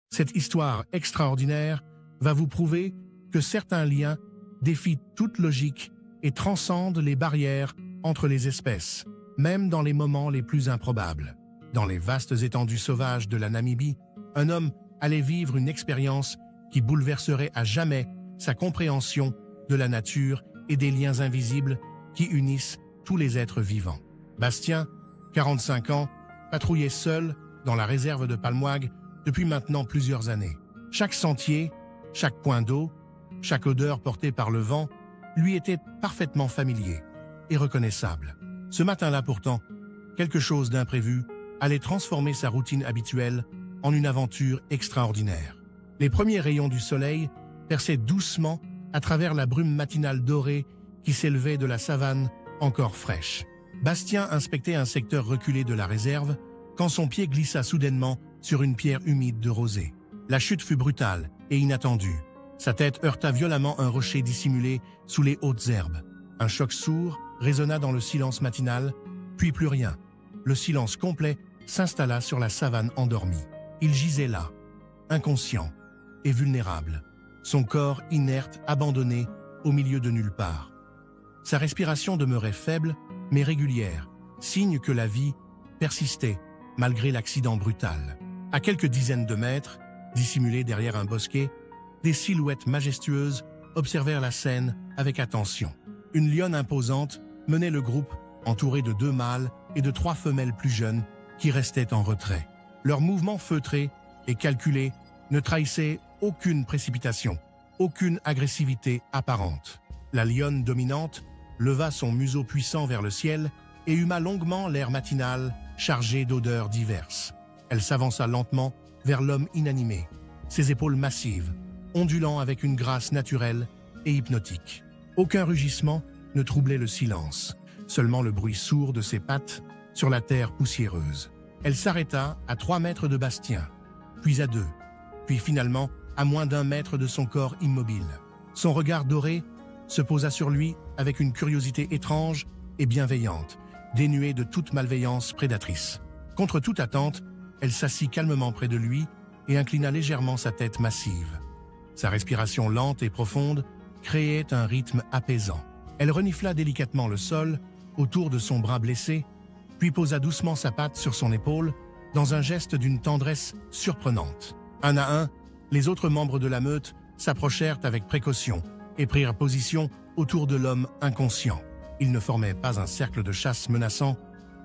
Cette histoire extraordinaire va vous prouver que certains liens défient toute logique et transcendent les barrières entre les espèces, même dans les moments les plus improbables. Dans les vastes étendues sauvages de la Namibie, un homme allait vivre une expérience qui bouleverserait à jamais sa compréhension de la nature et des liens invisibles qui unissent tous les êtres vivants. Bastien, 45 ans, patrouillait seul dans la réserve de Palmwag depuis maintenant plusieurs années. Chaque sentier, chaque point d'eau, chaque odeur portée par le vent lui était parfaitement familier et reconnaissable. Ce matin-là pourtant, quelque chose d'imprévu allait transformer sa routine habituelle en une aventure extraordinaire. Les premiers rayons du soleil perçaient doucement à travers la brume matinale dorée qui s'élevait de la savane encore fraîche. Bastien inspectait un secteur reculé de la réserve quand son pied glissa soudainement sur une pierre humide de rosée. La chute fut brutale et inattendue. Sa tête heurta violemment un rocher dissimulé sous les hautes herbes. Un choc sourd résonna dans le silence matinal, puis plus rien. Le silence complet s'installa sur la savane endormie. Il gisait là, inconscient et vulnérable, son corps inerte, abandonné au milieu de nulle part. Sa respiration demeurait faible mais régulière, signe que la vie persistait malgré l'accident brutal. À quelques dizaines de mètres, dissimulés derrière un bosquet, des silhouettes majestueuses observèrent la scène avec attention. Une lionne imposante menait le groupe, entouré de 2 mâles et de 3 femelles plus jeunes qui restaient en retrait. Leurs mouvements feutrés et calculés ne trahissaient aucune précipitation, aucune agressivité apparente. La lionne dominante leva son museau puissant vers le ciel et huma longuement l'air matinal chargé d'odeurs diverses. Elle s'avança lentement vers l'homme inanimé, ses épaules massives, ondulant avec une grâce naturelle et hypnotique. Aucun rugissement ne troublait le silence, seulement le bruit sourd de ses pattes sur la terre poussiéreuse. Elle s'arrêta à 3 mètres de Bastien, puis à 2, puis finalement à moins d'1 mètre de son corps immobile. Son regard doré se posa sur lui avec une curiosité étrange et bienveillante, dénuée de toute malveillance prédatrice. Contre toute attente, elle s'assit calmement près de lui et inclina légèrement sa tête massive. Sa respiration lente et profonde créait un rythme apaisant. Elle renifla délicatement le sol autour de son bras blessé, puis posa doucement sa patte sur son épaule dans un geste d'une tendresse surprenante. Un à un, les autres membres de la meute s'approchèrent avec précaution et prirent position autour de l'homme inconscient. Ils ne formaient pas un cercle de chasse menaçant,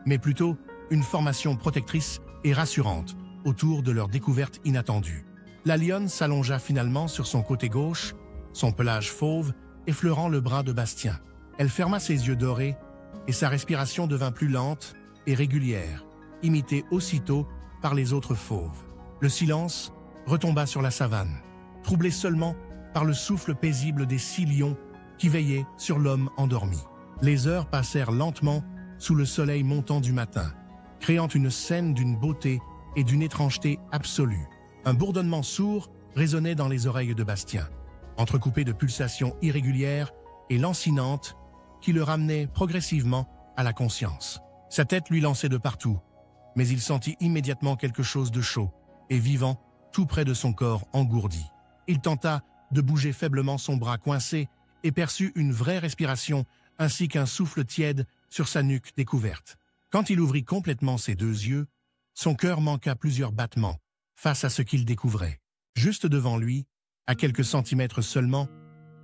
mais plutôt une formation protectrice et rassurante autour de leur découverte inattendue. La lionne s'allongea finalement sur son côté gauche, son pelage fauve effleurant le bras de Bastien. Elle ferma ses yeux dorés et sa respiration devint plus lente et régulière, imitée aussitôt par les autres fauves. Le silence retomba sur la savane, troublé seulement par le souffle paisible des 6 lions qui veillaient sur l'homme endormi. Les heures passèrent lentement sous le soleil montant du matin, créant une scène d'une beauté et d'une étrangeté absolue. Un bourdonnement sourd résonnait dans les oreilles de Bastien, entrecoupé de pulsations irrégulières et lancinantes qui le ramenaient progressivement à la conscience. Sa tête lui lançait de partout, mais il sentit immédiatement quelque chose de chaud et vivant tout près de son corps engourdi. Il tenta de bouger faiblement son bras coincé et perçut une vraie respiration ainsi qu'un souffle tiède sur sa nuque découverte. Quand il ouvrit complètement ses 2 yeux, son cœur manqua plusieurs battements face à ce qu'il découvrait. Juste devant lui, à quelques centimètres seulement,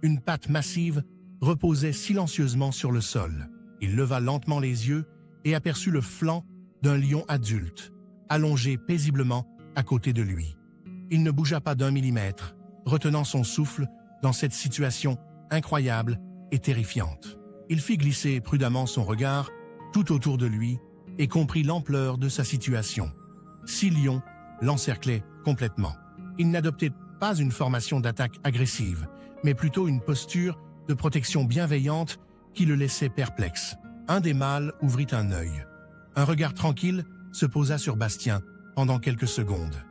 une patte massive reposait silencieusement sur le sol. Il leva lentement les yeux et aperçut le flanc d'un lion adulte, allongé paisiblement à côté de lui. Il ne bougea pas d'1 millimètre, retenant son souffle dans cette situation incroyable et terrifiante. Il fit glisser prudemment son regard tout autour de lui et comprit l'ampleur de sa situation. 6 lions l'encerclaient complètement. Il n'adoptait pas une formation d'attaque agressive, mais plutôt une posture de protection bienveillante qui le laissait perplexe. Un des mâles ouvrit un œil. Un regard tranquille se posa sur Bastien pendant quelques secondes.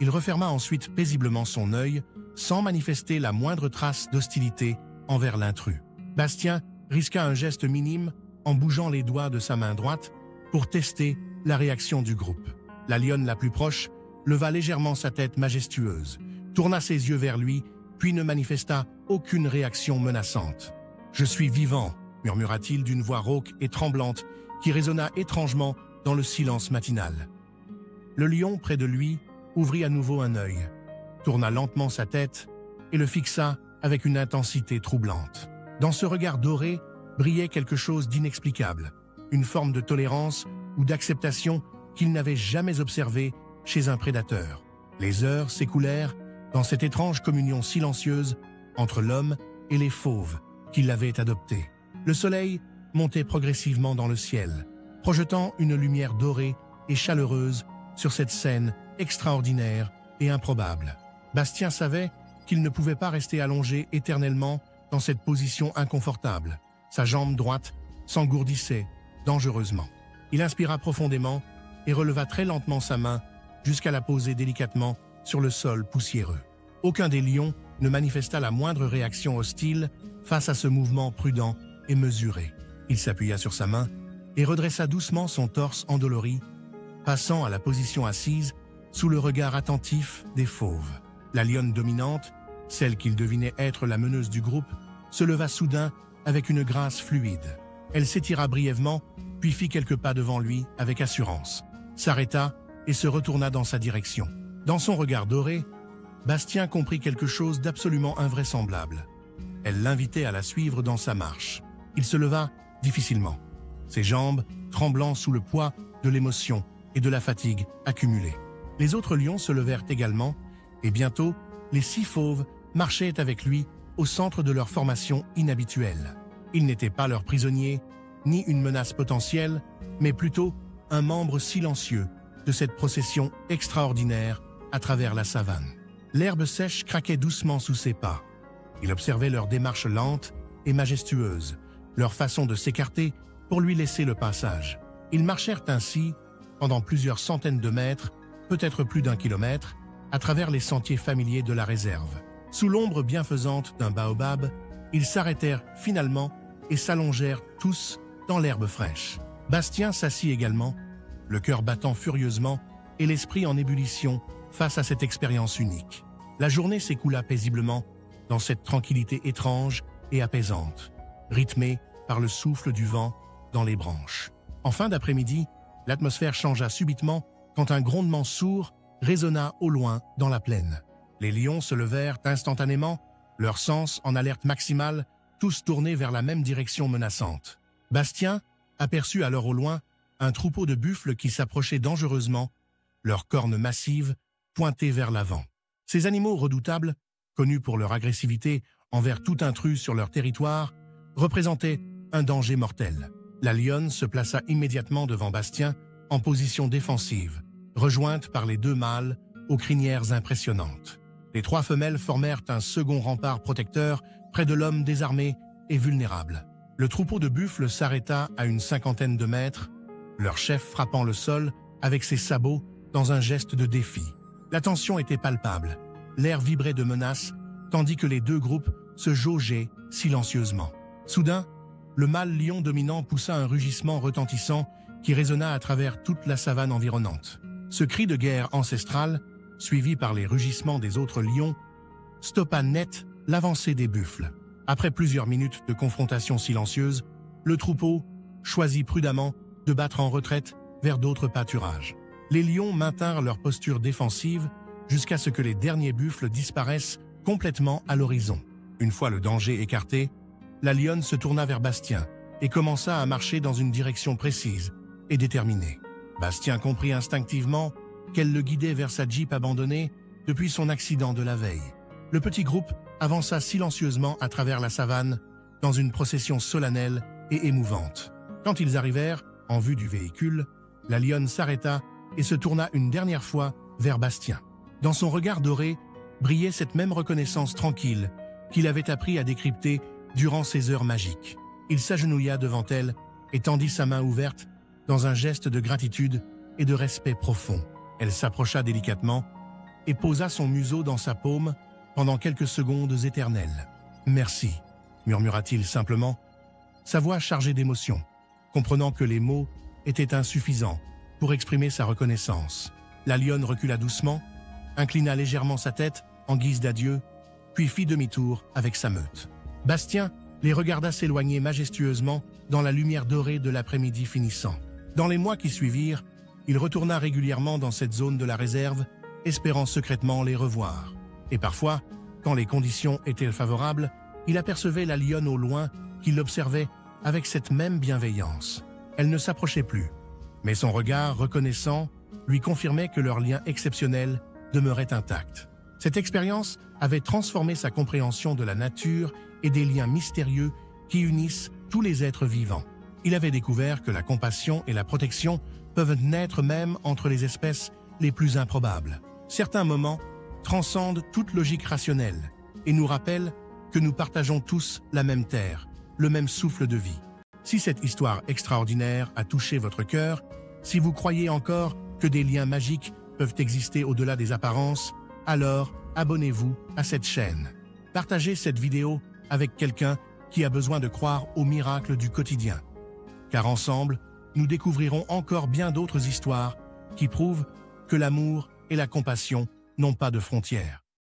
Il referma ensuite paisiblement son œil, sans manifester la moindre trace d'hostilité envers l'intrus. Bastien risqua un geste minime en bougeant les doigts de sa main droite pour tester la réaction du groupe. La lionne la plus proche leva légèrement sa tête majestueuse, tourna ses yeux vers lui, puis ne manifesta aucune réaction menaçante. « Je suis vivant », murmura-t-il d'une voix rauque et tremblante qui résonna étrangement dans le silence matinal. Le lion près de lui ouvrit à nouveau un œil, tourna lentement sa tête et le fixa avec une intensité troublante. Dans ce regard doré brillait quelque chose d'inexplicable, une forme de tolérance ou d'acceptation qu'il n'avait jamais observée chez un prédateur. Les heures s'écoulèrent dans cette étrange communion silencieuse entre l'homme et les fauves qui l'avaient adopté. Le soleil montait progressivement dans le ciel, projetant une lumière dorée et chaleureuse sur cette scène extraordinaire et improbable. Bastien savait qu'il ne pouvait pas rester allongé éternellement dans cette position inconfortable. Sa jambe droite s'engourdissait dangereusement. Il inspira profondément et releva très lentement sa main jusqu'à la poser délicatement sur le sol poussiéreux. Aucun des lions ne manifesta la moindre réaction hostile face à ce mouvement prudent et mesuré. Il s'appuya sur sa main et redressa doucement son torse endolori, passant à la position assise sous le regard attentif des fauves. La lionne dominante, celle qu'il devinait être la meneuse du groupe, se leva soudain avec une grâce fluide. Elle s'étira brièvement, puis fit quelques pas devant lui avec assurance, s'arrêta et se retourna dans sa direction. Dans son regard doré, Bastien comprit quelque chose d'absolument invraisemblable. Elle l'invitait à la suivre dans sa marche. Il se leva difficilement, ses jambes tremblant sous le poids de l'émotion et de la fatigue accumulée. Les autres lions se levèrent également, et bientôt, les 6 fauves marchaient avec lui au centre de leur formation inhabituelle. Ils n'étaient pas leurs prisonniers, ni une menace potentielle, mais plutôt un membre silencieux de cette procession extraordinaire à travers la savane. L'herbe sèche craquait doucement sous ses pas. Il observait leur démarche lente et majestueuse, leur façon de s'écarter pour lui laisser le passage. Ils marchèrent ainsi pendant plusieurs centaines de mètres, peut-être plus d'1 kilomètre, à travers les sentiers familiers de la réserve. Sous l'ombre bienfaisante d'un baobab, ils s'arrêtèrent finalement et s'allongèrent tous dans l'herbe fraîche. Bastien s'assit également, le cœur battant furieusement et l'esprit en ébullition face à cette expérience unique. La journée s'écoula paisiblement dans cette tranquillité étrange et apaisante, rythmée par le souffle du vent dans les branches. En fin d'après-midi, l'atmosphère changea subitement quand un grondement sourd résonna au loin dans la plaine. Les lions se levèrent instantanément, leurs sens en alerte maximale, tous tournés vers la même direction menaçante. Bastien aperçut alors au loin un troupeau de buffles qui s'approchait dangereusement, leurs cornes massives pointées vers l'avant. Ces animaux redoutables, connus pour leur agressivité envers tout intrus sur leur territoire, représentaient un danger mortel. La lionne se plaça immédiatement devant Bastien en position défensive, rejointe par les 2 mâles aux crinières impressionnantes. Les 3 femelles formèrent un second rempart protecteur près de l'homme désarmé et vulnérable. Le troupeau de buffles s'arrêta à une 50aine de mètres, leur chef frappant le sol avec ses sabots dans un geste de défi. La tension était palpable, l'air vibrait de menace, tandis que les 2 groupes se jaugeaient silencieusement. Soudain, le mâle lion dominant poussa un rugissement retentissant qui résonna à travers toute la savane environnante. Ce cri de guerre ancestral, suivi par les rugissements des autres lions, stoppa net l'avancée des buffles. Après plusieurs minutes de confrontation silencieuse, le troupeau choisit prudemment de battre en retraite vers d'autres pâturages. Les lions maintinrent leur posture défensive jusqu'à ce que les derniers buffles disparaissent complètement à l'horizon. Une fois le danger écarté, la lionne se tourna vers Bastien et commença à marcher dans une direction précise et déterminée. Bastien comprit instinctivement qu'elle le guidait vers sa Jeep abandonnée depuis son accident de la veille. Le petit groupe avança silencieusement à travers la savane dans une procession solennelle et émouvante. Quand ils arrivèrent en vue du véhicule, la lionne s'arrêta et se tourna une dernière fois vers Bastien. Dans son regard doré brillait cette même reconnaissance tranquille qu'il avait appris à décrypter durant ces heures magiques. Il s'agenouilla devant elle et tendit sa main ouverte dans un geste de gratitude et de respect profond. Elle s'approcha délicatement et posa son museau dans sa paume pendant quelques secondes éternelles. « Merci », murmura-t-il simplement, sa voix chargée d'émotion, comprenant que les mots étaient insuffisants pour exprimer sa reconnaissance. La lionne recula doucement, inclina légèrement sa tête en guise d'adieu, puis fit demi-tour avec sa meute. Bastien les regarda s'éloigner majestueusement dans la lumière dorée de l'après-midi finissant. Dans les mois qui suivirent, il retourna régulièrement dans cette zone de la réserve, espérant secrètement les revoir. Et parfois, quand les conditions étaient favorables, il apercevait la lionne au loin qui l'observait avec cette même bienveillance. Elle ne s'approchait plus, mais son regard reconnaissant lui confirmait que leur lien exceptionnel demeurait intact. Cette expérience avait transformé sa compréhension de la nature et des liens mystérieux qui unissent tous les êtres vivants. Il avait découvert que la compassion et la protection peuvent naître même entre les espèces les plus improbables. Certains moments transcendent toute logique rationnelle et nous rappellent que nous partageons tous la même terre, le même souffle de vie. Si cette histoire extraordinaire a touché votre cœur, si vous croyez encore que des liens magiques peuvent exister au-delà des apparences, alors abonnez-vous à cette chaîne. Partagez cette vidéo avec quelqu'un qui a besoin de croire aux miracles du quotidien. Car ensemble, nous découvrirons encore bien d'autres histoires qui prouvent que l'amour et la compassion n'ont pas de frontières.